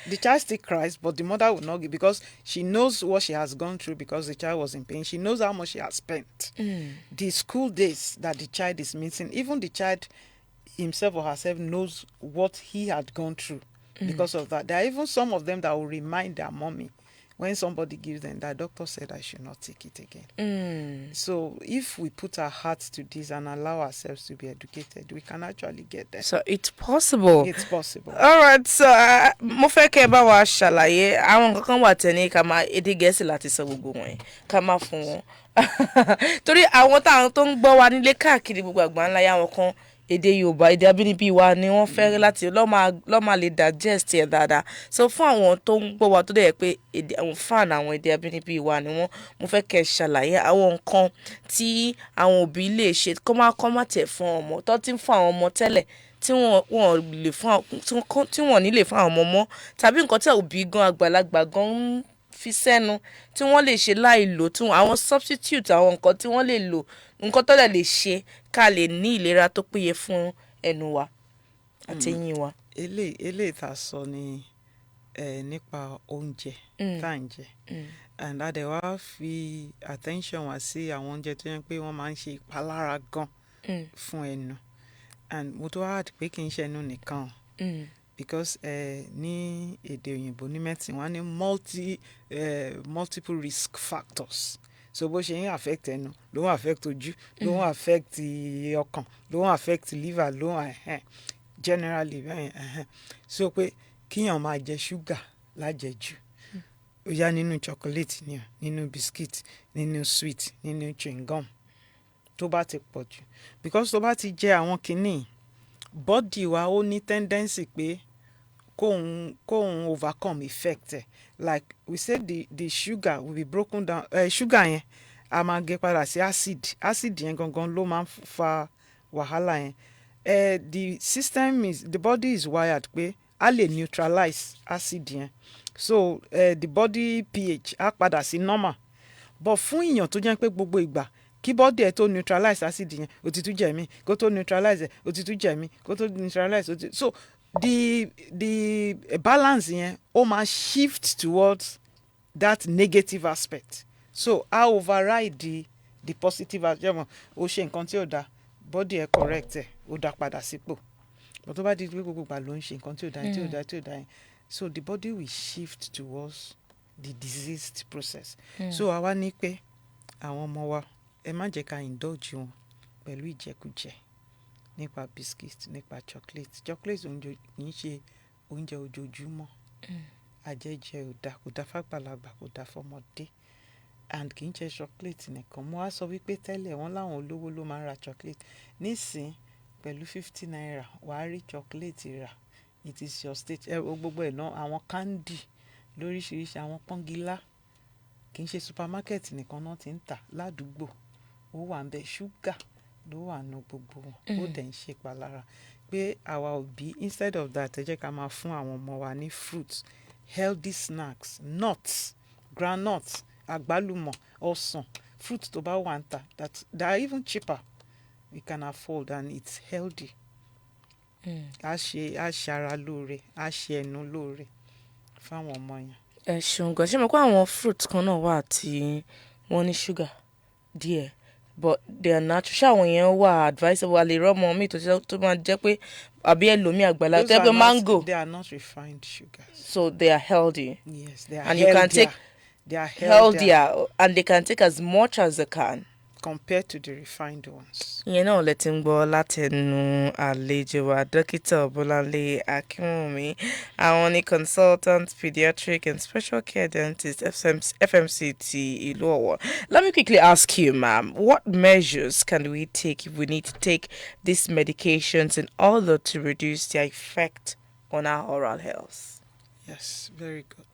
The child still cries, but the mother will not give because she knows what she has gone through because the child was in pain. She knows how much she has spent. The school days that the child is missing, even the child himself or herself knows what he had gone through because of that. There are even some of them that will remind their mommy when somebody gives them that doctor said I should not take it again. So if we put our hearts to this and allow ourselves to be educated, we can actually get there. So it's possible. It's possible. All right, so mo fẹ́ kẹ́ bá wa ṣàlàyé àwọn nǹkan kan wà tẹ́ni ká máa èdè Gẹ̀ẹ́sì láti sọ gbogbo wọn ká máa fún wọn. Torí àwọn táwọn tó ń gbọ́ wa nílé káàkiri gbogbo àgbáńlá yà wọn kan èdè Yorùbá èdè abínibí wa ni wọ́n fẹ́ láti lọ́ọ́ lè digest ẹ̀ dáadáa. So fún àwọn tó ń gbọ́ wa tó dẹ̀ pé èdè àwọn fan àwọn èdè abínibí wa ni wọ́n, mo fẹ́ kẹ́ ṣàlàyé àwọn nǹkan tí àwọn òbí lè ṣe kó má tẹ̀ fún ọmọ tó ti ń fún àwọn ọmọ tẹ́lẹ̀ tí wọ́n ní lè fún àwọn ọmọ mọ́, tàbí nǹkan tí òbí gan àgbàlagbà gan ń fi sẹ́nu tí wọ́n lè ṣe láì lò, tí àwọn substitute àwọn nǹkan tí wọ́n lè lò, nǹkan tó lè ṣe ká lè ní ìlera tó péye fún ẹnu wa àti eyín wa. Eléyìí tá a sọ ni nípa oúnjẹ tá à ń jẹ, and a dẹ̀ wá fi attention wá sí àwọn oúnjẹ tó yẹ pé wọ́n máa ń ṣe ìpalára gan fún ẹnu, and mo tó wá pé kì í ṣe ẹnu nìkan because ní èdè òyìnbó ní medicine wọ́n ní multiple risk factors. So bó ṣe ń affect ẹnu ló ń affect ojú, ló ń affect ọkàn, ló ń affect liver, ló ń generally so pé kíyàn máa jẹ ṣúgà lájẹjù, ó yá nínú chocolate ni, nínú biscuit, nínú sweet, nínú chewing gum tó bá ti pọ̀ jù, because tó bá ti jẹ àwọn kinní body wa ó ní tendency pé kóun overcome effect ẹ̀. Like we said, the sugar will be broken down. Sugar yẹn a máa gé padà sí acid yẹn gangan ló máa ń fa wàhálà yẹn. The body is wired pé a lè neutralize acid yẹn, so the body pH á padà sí normal. But fún èèyàn tó jẹ́ pé gbogbo ìgbà kí body ẹ̀ tó neutralize acid yẹn ó ti tún jẹ mí, kó tó neutralize ẹ̀ ó ti tún jẹ mí, kó tó neutralize ó ti so the balance yẹn ó máa shift towards that negative aspect, so I override the positive aspect. Ó ṣe nǹkan tí ó dá, body ẹ̀ correct ẹ̀ ó dá padà sípò, but tó bá di pé gbogbo ìgbà ló ń ṣe nǹkan tí ó dá yẹn, so the body will shift towards the diseased process. So àwa ní pé àwọn ọmọ wa ẹ má jẹ́ ká indulge wọn pẹ̀lú ìjẹkújẹ nípa biscuit, nípa chocolate kì í ṣe oúnjẹ ojoojúmọ́. Àjẹjẹ kò dá fàgbàlagbà, kò dá fọmọdé, and kì í ṣe chocolate nìkan. Mo wá sọ wípé tẹ́lẹ̀ wọ́n láwọn olówó ló máa ń ra chocolate, nísìn pẹ̀lú 50 naira wàá rí chocolate rà, it is your state. Gbogbo ẹ̀ náà àwọn candy lóríṣiríṣi, àwọn pọ́ngilá, kì í ṣe supermarket nìkan náà ti ń tà ládùúgbò, ó wà ń bẹ, ṣúgà ló wà nù gbogbo wọn, ó dẹ̀ ń ṣe ìpalára. Pé àwa òbí instead of that ẹ jẹ́ ká máa fún àwọn ọmọ wa ní fruits, healthy snacks, nuts, groundnuts, àgbálùmọ̀, ọsàn, fruits tó bá wà ń tà that are even cheaper, we can afford, and it's healthy. Á ṣe ara lóore, á ṣe ẹnu lóore fáwọn ọmọ yẹn. Ẹ ṣeun gan. Ṣé mo kó àwọn fruits kan náà wà tí wọ́n ní sugar díẹ̀, but they are natural? Ṣé àwọn yẹn wà advisable? A lè rọ́mọ mi tó máa jẹ́ pé àbí ẹlòmíì àgbàlá tẹ́ pé mango. They are not refined sugars. So they are healthy. Yes, they are and healthier. You can take they are healthier, and they can take as much as they can compared to the refined ones. Ìyẹn náà lẹ ti ń gbọ́ látẹnu àlejò wa Dókítà Bọ́láńlé Akínwùmí, àwọn ní consultant pediatric and special care dentist FMC ti ìlú Ọ̀wọ̀. Let me quickly ask you, ma'am, what measures can we take if we need to take these medications in order to reduce their effect on our oral health? Yes, very good.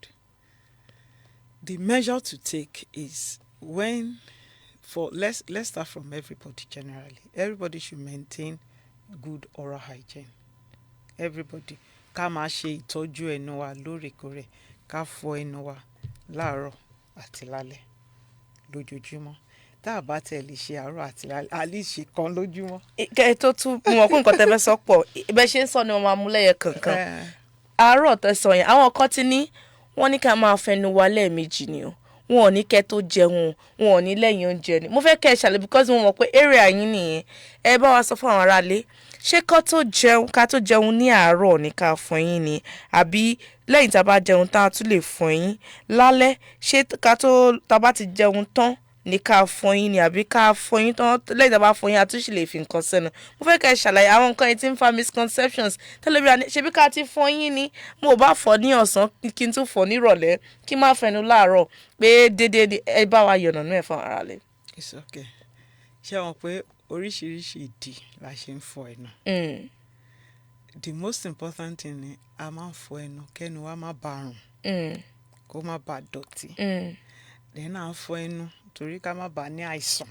The measure to take is let's start from everybody generally. Everybody should maintain good oral hygiene. Everybody. Ká máa ṣe ìtọ́jú ẹnu wa lóòrèkóòrè, ká fọ ẹnu wa láàárọ̀ àti lálẹ́ lójoojúmọ́. Tá a bá tẹ̀ lè ṣe àárọ̀ àti lálẹ́, a lè ṣe kan lójúmọ́. Kẹ́ tó tún mọ̀ pé nǹkan tẹ́ fẹ́ sọ pọ̀, bẹ́ẹ̀ ṣe ń sọ ni wọ́n máa mú lẹ́yẹ kankan. àárọ̀ tẹ̀sán yẹn àwọn kan ti ní wọ́n ní ká máa fẹnu wa lẹ́ẹ̀mejì ni o wọn ò ní kẹ́ tó jẹun wọn ò ní lẹ́yìn oúnjẹ ni mo fẹ́ kẹ́ ẹ ṣàlẹ̀ because mo mọ̀ pé area yín nìyẹn ẹ bá wa sọ fún àwọn aráalé ṣé ká tó jẹun ní àárọ̀ ní ká fọyín ni àbí lẹ́yìn tá a bá jẹun tá a tún lè fọyín lálẹ́ ṣé tá a bá ti jẹun tán ní ká fọyín ni àbí ká fọyín tán lẹ́yìn tá a bá fọyín a tún sì lè fi nǹkan sẹ́nu mo fẹ́ kẹ́ ẹ ṣàlàyé àwọn nǹkan yìí tí ń fa misconceptions tẹlifíà ṣebí ká ti fọyín ni mo bá fọ ní ọ̀sán kí n tún fọ nírọ̀lẹ́ kí n má fẹnu láàárọ̀ pé déédéé ẹ bá wa yọ̀nà nú ẹ̀ fún ara rẹ̀. It's okay. Ṣé wọn pé oríṣiríṣi ìdí la ṣe ń fọ ẹnu. The most important thing ni a máa ń fọ ẹnu kẹ́nu wa má bàa rùn kó má bàa dọ̀tí. Then à ń fọ ẹnu torí ká má bàa ní àìsàn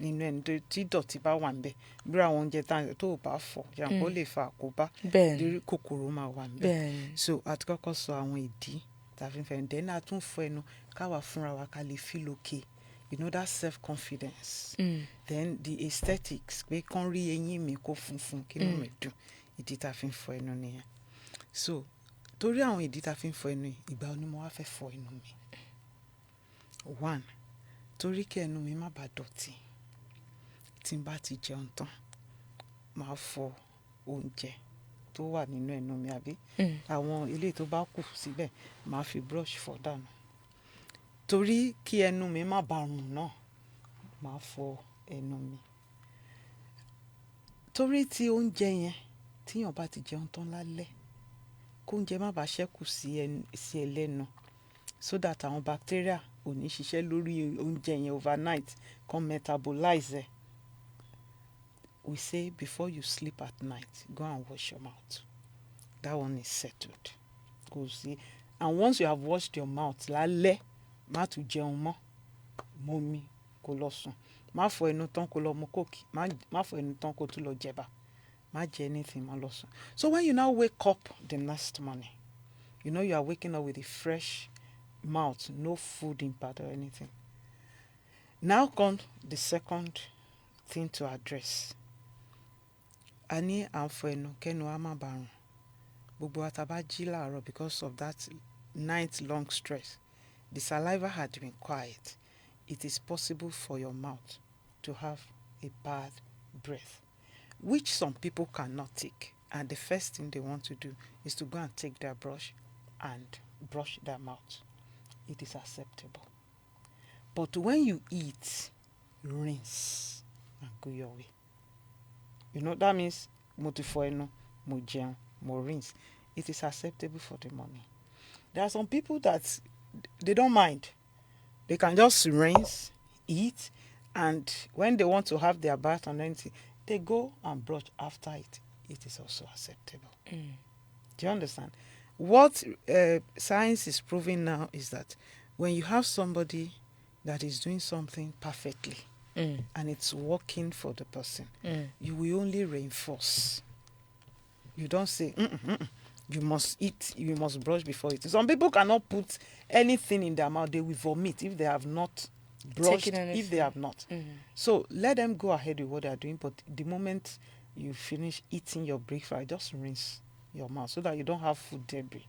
nínú ẹnu tí dọ̀tí bá wà níbẹ̀ bí àwọn oúnjẹ tó o bá fọ jẹun kó lè fa àkóbá lórí kòkòrò máa wà níbẹ̀. So àti kọ́kọ́ sọ àwọn ìdí tàbí fẹ́ then a tún fọ ẹnu káwa fúnra wa ká lè feel okay. You know that self-confidence. Then the aesthetics pé kán rí eyín mi kó funfun kí inú mi dùn ìdí tá a fi ń fọ ẹnu nìyẹn. So torí àwọn ìdí tá a fi ń fọ ẹnu yìí ìgbà wo ni mo wá fẹ́ fọ ẹnu mi. 1 torí kí ẹnu mi má bàa dọ̀tí tí n bá ti jẹun tán máa fọ oúnjẹ tó wà nínú ẹnu mi àbí àwọn ilé tó bá kù síbẹ̀ máa fi brush fọ dànù torí kí ẹnu mi má bàa rùn náà máa fọ ẹnu mi torí tí oúnjẹ yẹn tíyàn bá ti jẹun tán lálẹ́ kó oúnjẹ má bàa ṣẹ́kù sí ẹlẹ́nu so that àwọn bacteria ò ní ṣiṣẹ́ lórí oúnjẹ yẹn overnight kan metabolize. We say before you sleep at night, go and wash your mouth. That one is settled. Go see. And once you have washed your mouth, lálẹ́ má tún jẹun mọ́, momi kó lọ sùn. Má fọ ẹnu tán kó lọ mu kóòkì, má fọ ẹnu tán kó tún lọ jẹba. Má jẹ anything má lọ sùn. So when you now wake up the next morning, you know you are waking up with a fresh mouth, no food impact or anything. Now comes the second thing to address. A ní à ń fọ ẹnu kẹ́nu á má bàa rùn. Gbogbo wa tá bá jí láàárọ̀ because of that night long stress, the saliva had been quiet. It is possible for your mouth to have a bad breath, which some people cannot take. And the first thing they want to do is to go and take their brush and brush their mouth. It is acceptable. But when you eat, rinse and go your way. You know, that means mo ti fọ ẹnu, mo jẹun, mo rinse. It is acceptable for the morning. There are some people that they don't mind. They can just rinse, eat, and when they want to have their bath and anything, they go and brush after it. It is also acceptable. Do you understand? What science is proving now is that when you have somebody that is doing something perfectly and it's working for the person, you will only reinforce. You don't say, you must eat, you must brush before eating. Some people cannot put anything in their mouth. They will vomit if they have not brushed, if they have not. So let them go ahead with what they are doing. But the moment you finish eating your breakfast, just rinse your mouth so that you don't have food debris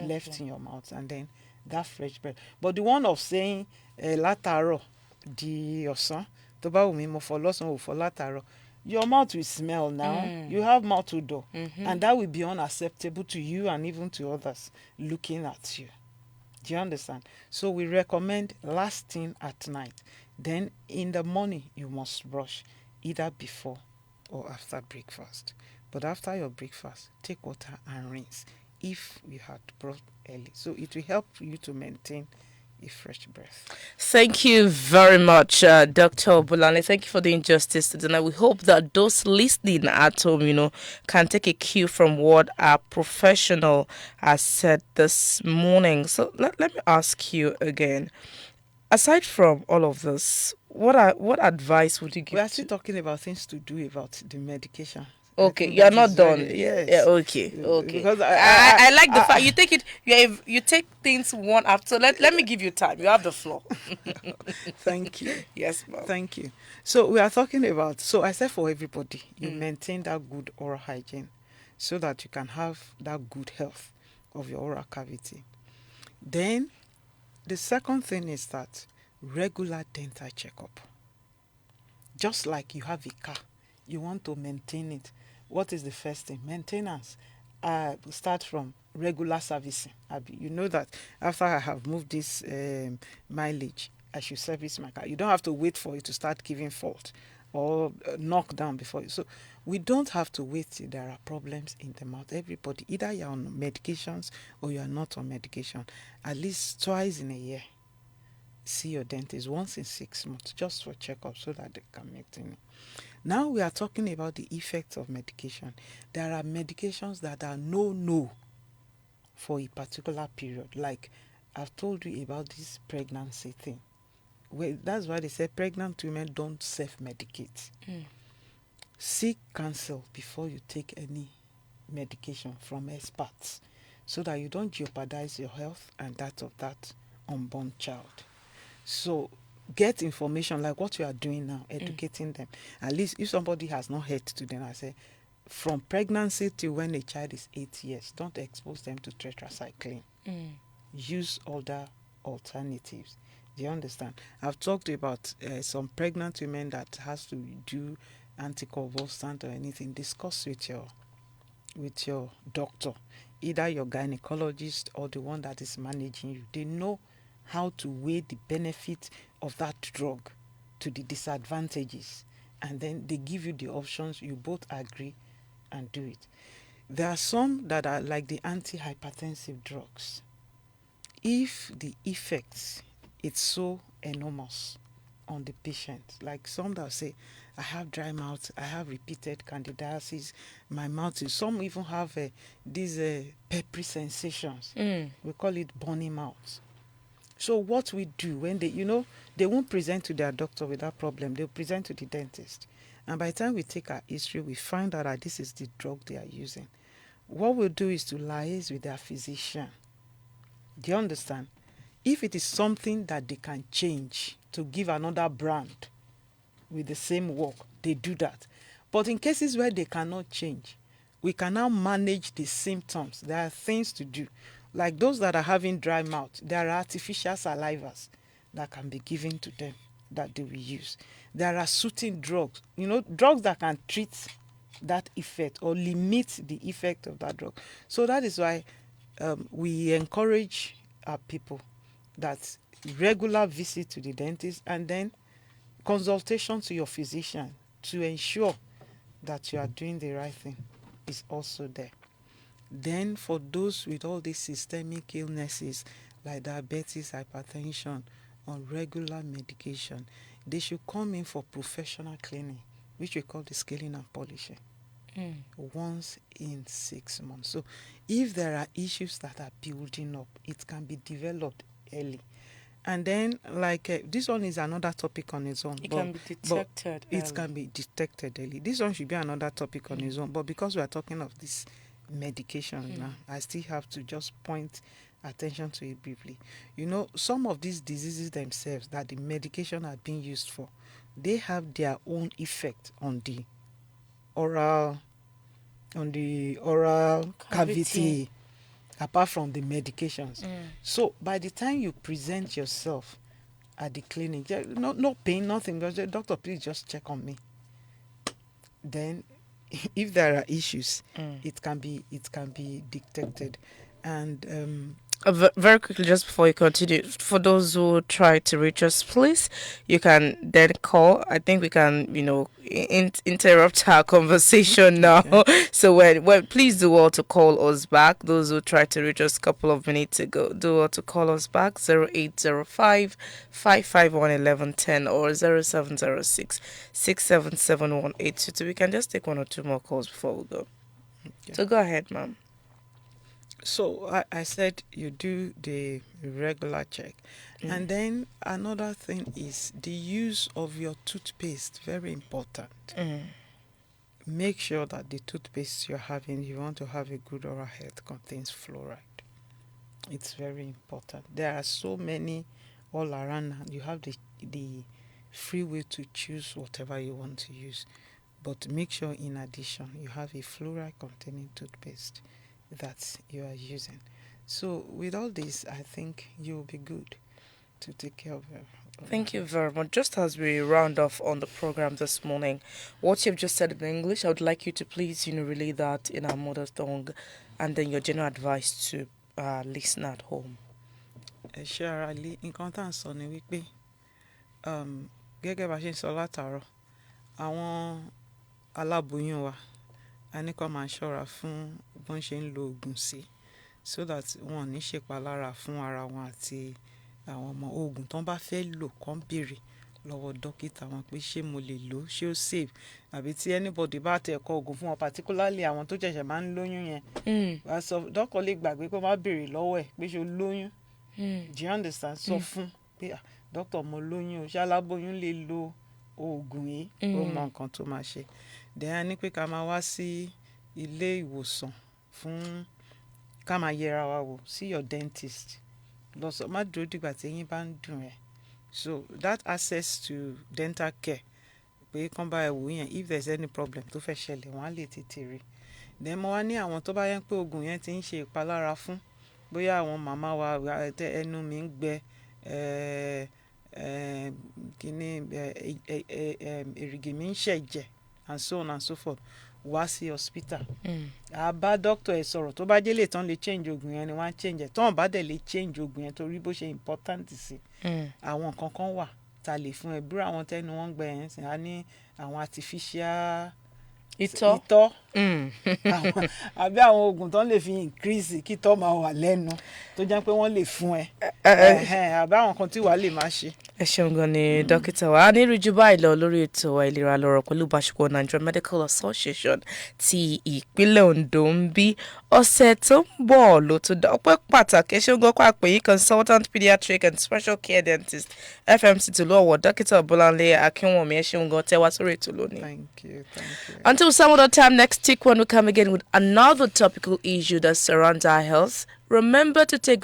left in your mouth, and then that fresh breath. But the one of saying látàárọ̀ di ọ̀sán tó bá wù mí mo fọ lọ́sàn ò fọ látàárọ̀, your mouth will smell now. You have mouth odor, and that will be unacceptable to you and even to others looking at you. Do you understand? So we recommend last thing at night. Then in the morning you must brush either before or after breakfast. But after your breakfast, take water and rinse if you had brushed early. So it will help you to maintain a fresh breath. Thank you very much, Dr. Obulane. Thank you for doing justice to tonight. We hope that those listening at home, can take a cue from what our professional has said this morning. So let me ask you again. Aside from all of this, what advice would you give? We are still talking about things to do about the medication. Okay, you are not done. Yes. Yeah. Okay. Because I like the fact you take it. You take things one after. Let me give you time. You have the floor. Thank you. Yes, ma'am. Thank you. So we are talking about. So I said for everybody, you maintain that good oral hygiene, so that you can have that good health of your oral cavity. Then the second thing is that regular dental checkup. Just like you have a car, you want to maintain it. What is the first thing? Maintenance. Start from regular servicing. You know that after I have moved this mileage, I should service my car. You don't have to wait for it to start giving fault or knock down before you. So we don't have to wait till there are problems in the mouth. Everybody, either you're on medications or you are not on medication, at least twice in a year, see your dentist, once in 6 months, just for checkup so that they can maintain it. Now we are talking about the effects of medication. There are medications that are no for a particular period. Like I've told you about this pregnancy thing. Well, that's why they say pregnant women don't self-medicate. Seek counsel before you take any medication from experts so that you don't jeopardize your health and that of that unborn child. So get information like what you are doing now, educating them. At least if somebody has not heard to them, I say from pregnancy till when a child is 8 years, don't expose them to tetracycline. Use other alternatives. Do you understand? I've talked about some pregnant women that has to do anticonvulsant or anything. Discuss with your doctor, either your gynecologist or the one that is managing you. They know how to weigh the benefit of that drug to the disadvantages, and then they give you the options. You both agree and do it. There are some that are like the antihypertensive drugs. If the effects it's so enormous on the patient, like some that say, I have dry mouth, I have repeated candidiasis, my mouth is, some even have these peppery sensations. We call it burning mouth. So what we do when they won't present to their doctor with that problem, they'll present to the dentist. And by the time we take our history, we find out that this is the drug they are using. What we'll do is to liaise with their physician. Do you understand? If it is something that they can change to give another brand with the same work, they do that. But in cases where they cannot change, we can now manage the symptoms. There are things to do. Like those that are having dry mouth, there are artificial salivas that can be given to them that they will use. There are soothing drugs, drugs that can treat that effect or limit the effect of that drug. So that is why we encourage our people that regular visit to the dentist and then consultation to your physician to ensure that you are doing the right thing is also there. Then for those with all these systemic illnesses like diabetes, hypertension, on regular medication, they should come in for professional cleaning, which we call the scaling and polishing, once in 6 months. So if there are issues that are building up, it can be developed early. And then, this one is another topic on its own. It can be detected early. It can be detected early. This one should be another topic on its own. But because we are talking of this medication now, I still have to just point attention to it briefly. Some of these diseases themselves that the medication are being used for, they have their own effect on the oral cavity apart from the medications. So by the time you present yourself at the clinic, no pain, nothing, because the doctor, please just check on me. Then if there are issues, it can be detected. And very quickly, just before you continue, for those who try to reach us, please, you can then call. I think we can, interrupt our conversation now. Okay. So when please do all to call us back. Those who try to reach us a couple of minutes ago, do all to call us back. 0805 551 1110 or 0706 677 1822. We can just take one or two more calls before we go. Okay. So go ahead, ma'am. So I said you do the regular check. And then another thing is the use of your toothpaste, very important. Make sure that the toothpaste you're having, you want to have a good oral health, contains fluoride. It's very important. There are so many all around. You have the free way to choose whatever you want to use. But make sure in addition you have a fluoride containing toothpaste that you are using. So with all this, I think you'll be good to take care of her. Thank you very much. Just as we round off on the program this morning, what you've just said in English, I would like you to please, relay that in our mother tongue, and then your general advice to listener at home. Ẹ ṣé ará ilé, nǹkan tá à ń sọ ni wípé gẹ́gẹ́ bá ṣe ń sọ látàárọ̀, àwọn aláboyún wa a ní kó máa ṣọ́ra fún bọ́n ṣe ń lo oògùn sí, so that wọn ò ní ṣèpalára fún ara wọn àti àwọn ọmọ. Oògùn tán bá fẹ́ lò kán béèrè lọ́wọ́ dókítà wọn pé ṣé mo lè lò ó, ṣé ó safe, àbí tí anybody bá tẹ̀ kọ oògùn fún wọn, particularly àwọn tó ṣẹ̀ṣẹ̀ máa ń lóyún yẹn, wàá sọ dọ́kọ̀ lè gbàgbé pé má béèrè lọ́wọ́ ẹ̀ pé ṣé o lóyún. Do you understand? Sọ fún pé dókítà mo lóyún o, ṣé aláboyún lè lo oògùn yìí, ó mọ nǹkan tó máa ṣe. Then a ní pé ká máa wá sí ilé ìwòsàn fún ká máa yẹra wa wò, see your dentist. Lọ sọ má dúró dìgbà tí eyín bá ń dùn ẹ́. So that access to dental care, pé kán bá ẹ wò yẹn, if there's any problem tó fẹ́ ṣẹlẹ̀ wọ́n á lè tètè rí. Then mo wá ní àwọn tó bá yẹn pé oògùn yẹn ti ń ṣe ìpalára fún, bóyá àwọn màmá wa ẹnu mi ń gbẹ, kíní èrìgì mi ń ṣẹ̀jẹ̀, and so on and so forth, wá sí hospital. A bá doctor ẹ sọ̀rọ̀, tó bá délé tán lè change oògùn yẹn ni wọ́n á change ẹ̀, tán bá dẹ̀ lè change oògùn yẹn torí bó ṣe important sí. Àwọn nǹkan kan wà tá lè fún ẹ, búrò àwọn tẹnu wọn gbẹ yẹn sìn, a ní àwọn artificial ìtọ̀ àbí àwọn oògùn tán lè fi increase kí ìtọ̀ máa wà lẹ́nu, tó jẹ́ pé wọ́n lè fún ẹ, àbí àwọn kan tí wàá lè máa ṣe. Ẹ ṣeun gan ni dókítà wa. A ní rí jù báyìí lọ lórí ètò ìlera lọ́rọ̀ pẹ̀lú ìbáṣepọ̀ Nigerian Medical Association ti ìpínlẹ̀ Ondo ń bí. Ọ̀sẹ̀ tó ń bọ̀ ló tún dá ọpẹ́ pàtàkì. Ẹ ṣeun gan pa pé consultant pediatric and special care dentist FMC tìlú Ọ̀wọ̀ Dókítà Bọ́láńlé Akínwùmí. Ẹ ṣeun gan tẹ́ wá sórí ètò lónìí. Thank you. Until some other time next week when we come again with another topical issue that surrounds our health, remember to take